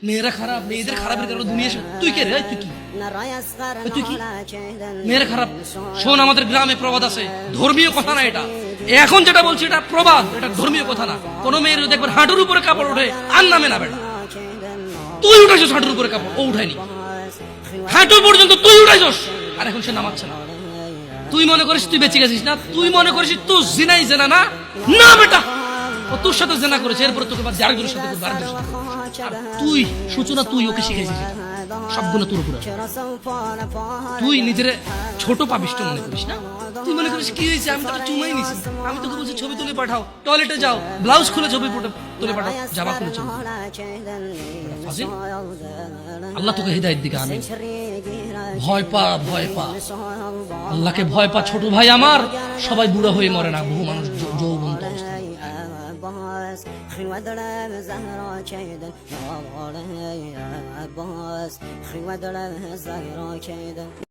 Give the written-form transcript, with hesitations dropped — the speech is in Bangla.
মেয়েরা খারাপ, মেয়েদের খারাপের কারণে দুনিয়া তুই কে রে? তুই কি? তুই কি? মেয়েরা খারাপ? শোন, আমাদের গ্রামে প্রবাদ আছে, ধর্মীয় কথা না এটা। এখন যেটা বলছি এটা প্রবাদ, এটা ধর্মীয় কথা না। কোন মেয়ের দেখবেন হাঁটুর উপরে কাপড় ওঠে আর নামে না বেটা। তুই উঠাইছস হাঁটুর উপরে কাপড়, ও উঠায়নি। হাঁটু পর্যন্ত তুই উঠাইছস, আর এখন সে নামাচ্ছে না। তুই মনে করিস তুই বেঁচে গেছিস না? তুই মনে করিস তুই জিনাই জেনা না? না বেটা, ও তোর সাথে জেনা করেছে, এরপরে তোকে বাদ আরেকজনের সাথে করবে, আরেকজনের সাথে করবে। আর তুই সূচনা, তুই ওকে শিখাইছিস, সবগুলো তোর উপরে। তুই নিজের ছোট পাপিষ্ট মনে করিস না? তুই মনে করিস কি হয়েছে, আমি তোকে চুমাই নিছি, আমি তোকে বলছি ছবি তুলে পাঠাও, টয়লেটে যাও, ব্লাউজ খুলে ছবি তুলে পাঠাও, জামা খুলে ছবি। আল্লাহ তোকে হৃদায়ত দিকে আমিন। ভয় পা, ভয় পা, আল্লাহকে ভয় পা ছোট ভাই আমার। সবাই বুড়া হয়ে মরে না, বহু মানুষ যৌবন্ত অবস্থায়।